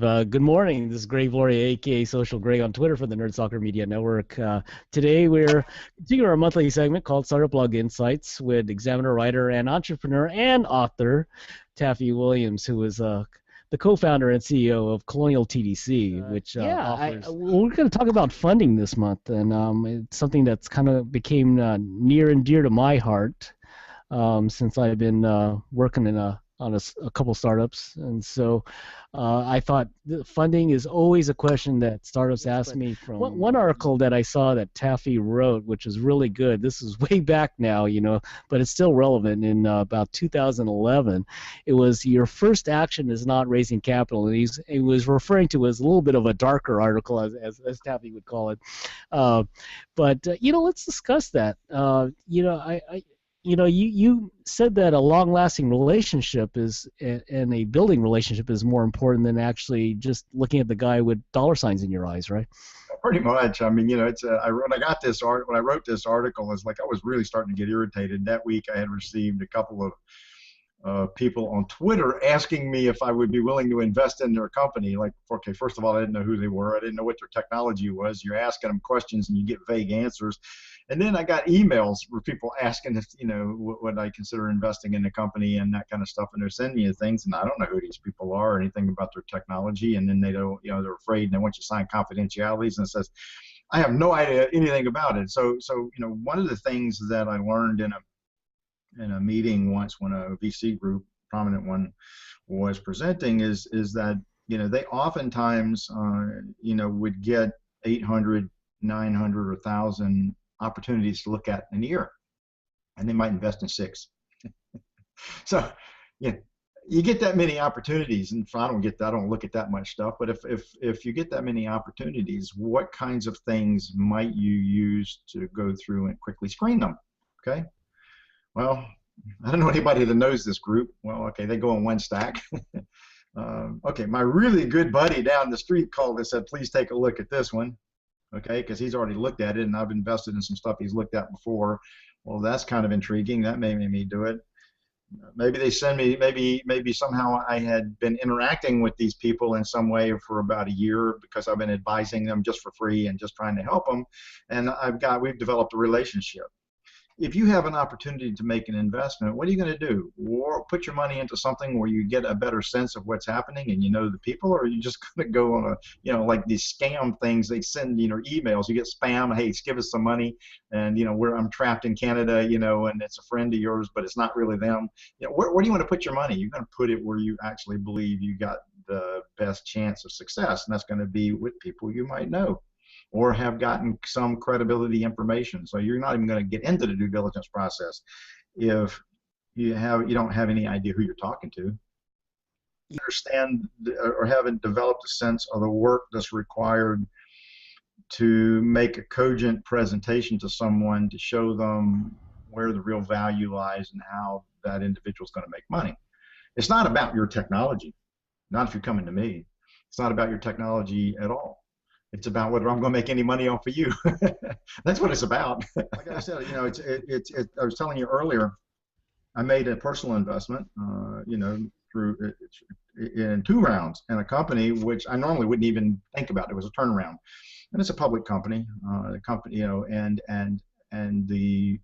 Good morning. This is Greg Gloria, aka Social Greg on Twitter for the Nerd Soccer Media Network. Today we're continuing our monthly segment called Startup Blog Insights with Examiner writer and entrepreneur and author Taffy Williams, who is the co-founder and CEO of Colonial TDC, which we're going to talk about funding this month, and it's something that's kind of became near and dear to my heart since I've been working on a couple startups, and so I thought funding is always a question that startups ask me. From one article that I saw that Taffy wrote, which is really good. This is way back now, but it's still relevant. In about 2011, it was your first action is not raising capital, and he was referring to it as a little bit of a darker article, as Taffy would call it. But let's discuss that. You said that a long-lasting relationship and a building relationship is more important than actually just looking at the guy with dollar signs in your eyes, right? Pretty much. I mean, it's when I wrote this article, it's like I was really starting to get irritated. That week, I had received a couple of people on Twitter asking me if I would be willing to invest in their company. Like, okay, first of all, I didn't know who they were. I didn't know what their technology was. You're asking them questions and you get vague answers. And then I got emails where people asking if, would I consider investing in the company and that kind of stuff. And they're sending you things, and I don't know who these people are or anything about their technology. And then they don't, they're afraid and they want you to sign confidentialities, and it says, I have no idea anything about it. So one of the things that I learned in a meeting once when a VC group, prominent one, was presenting is that, they oftentimes, would get 800, 900, or 1,000 opportunities to look at in a year, and they might invest in 6. So, you get that many opportunities, and I don't look at that much stuff. But if you get that many opportunities, what kinds of things might you use to go through and quickly screen them? Okay. Well, I don't know anybody that knows this group. Well, okay, they go in one stack. Okay, my really good buddy down the street called and said, please take a look at this one. Okay, because he's already looked at it, and I've invested in some stuff he's looked at before. Well, that's kind of intriguing. That may make me do it. Maybe they send me, maybe somehow I had been interacting with these people in some way for about a year because I've been advising them just for free and just trying to help them, and we've developed a relationship. If you have an opportunity to make an investment, what are you going to do? Or put your money into something where you get a better sense of what's happening and you know the people, or are you just going to go on like these scam things they send, emails. You get spam, hey, give us some money, and I'm trapped in Canada, and it's a friend of yours, but it's not really them. Where do you want to put your money? You're going to put it where you actually believe you got the best chance of success, and that's going to be with people you might know or have gotten some credibility information. So you're not even going to get into the due diligence process if you don't have any idea who you're talking to. You understand or haven't developed a sense of the work that's required to make a cogent presentation to someone to show them where the real value lies and how that individual is going to make money. It's not about your technology. Not if you're coming to me. It's not about your technology at all. It's about whether I'm going to make any money off of you. That's what it's about. Like I said, I was telling you earlier, I made a personal investment, through in 2 rounds in a company which I normally wouldn't even think about. It was a turnaround, and it's a public company. And the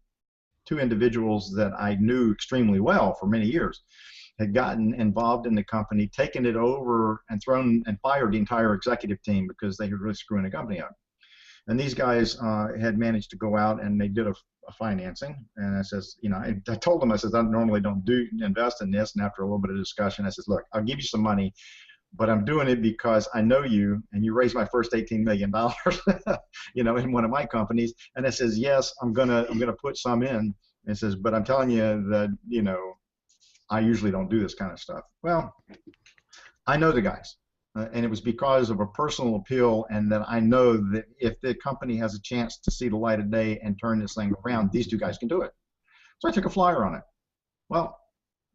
2 individuals that I knew extremely well for many years had gotten involved in the company, taken it over, and thrown and fired the entire executive team because they were really screwing the company up. And these guys had managed to go out and they did a financing. And I says, I told them, I said, I normally don't invest in this. And after a little bit of discussion, I says, look, I'll give you some money, but I'm doing it because I know you, and you raised my first $18 million, in one of my companies. And I says, yes, I'm gonna put some in. And it says, but I'm telling you that, I usually don't do this kind of stuff. Well, I know the guys, and it was because of a personal appeal, and that I know that if the company has a chance to see the light of day and turn this thing around, these 2 guys can do it. So I took a flyer on it. Well,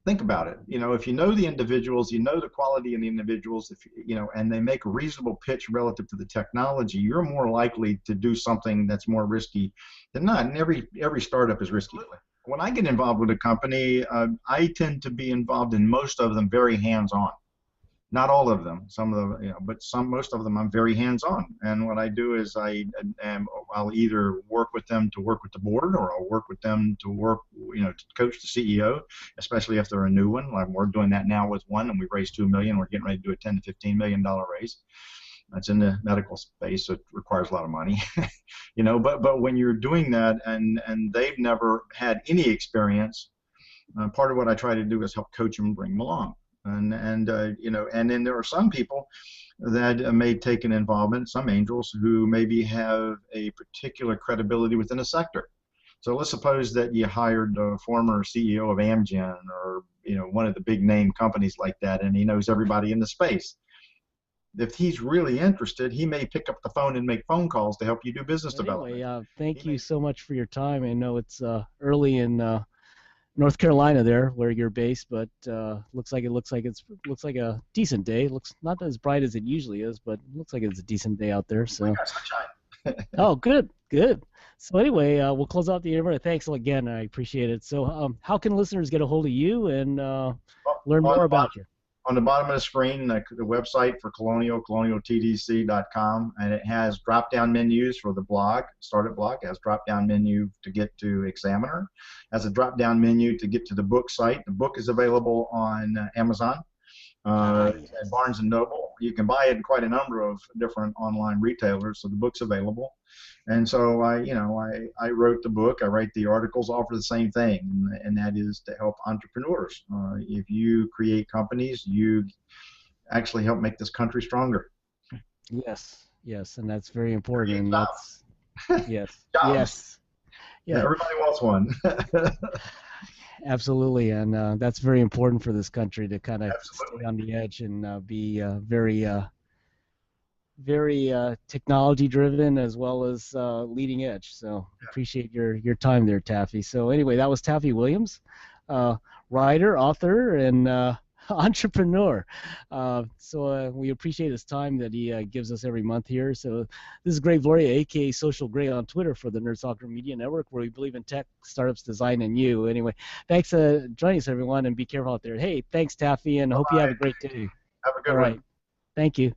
think about it. If you know the individuals, you know the quality of the individuals, and they make a reasonable pitch relative to the technology, you're more likely to do something that's more risky than not. And every startup is risky. When I get involved with a company, I tend to be involved in most of them very hands-on. Not all of them. Some of them, but most of them, I'm very hands-on. And what I do is I'll either work with them to work with the board, or I'll work with them to work, to coach the CEO, especially if they're a new one. Like we're doing that now with one, and we've raised $2 million. We're getting ready to do a $10 to $15 million raise. That's in the medical space, so it requires a lot of money, But when you're doing that, and they've never had any experience, part of what I try to do is help coach them and bring them along. And then there are some people that may take an involvement, some angels who maybe have a particular credibility within a sector. So let's suppose that you hired a former CEO of Amgen, or one of the big name companies like that, and he knows everybody in the space. If he's really interested, he may pick up the phone and make phone calls to help you do business development. Anyway, thank you so much for your time. I know it's early in North Carolina there, where you're based, but looks like a decent day. Looks not as bright as it usually is, but looks like it's a decent day out there. So. Oh, good. So anyway, we'll close out the interview. Thanks again. I appreciate it. So, how can listeners get a hold of you and learn more about you? On the bottom of the screen, the website for colonialtdc.com, and it has drop-down menus for the blog, Startup Blog. It has drop-down menu to get to Examiner. It has a drop-down menu to get to the book site. The book is available on Amazon, and Barnes & Noble. You can buy it in quite a number of different online retailers, so the book's available. And so I wrote the book. I write the articles, all for the same thing, and that is to help entrepreneurs. If you create companies, you actually help make this country stronger. Yes, and that's very important. And that's yes. Yeah, everybody wants one. Absolutely, and that's very important for this country to kind of stay on the edge and be very technology driven as well as leading edge. So appreciate your time there, Taffy. So anyway, that was Taffy Williams, writer, author, and entrepreneur. So we appreciate his time that he gives us every month here. So this is Greg Gloria, aka Social Greg, on Twitter for the Nerd Soccer Media Network, where we believe in tech, startups, design, and you. Anyway, thanks for joining us, everyone, and be careful out there. Hey, thanks, Taffy, and I hope you have a great day. Have a good one. Thank you.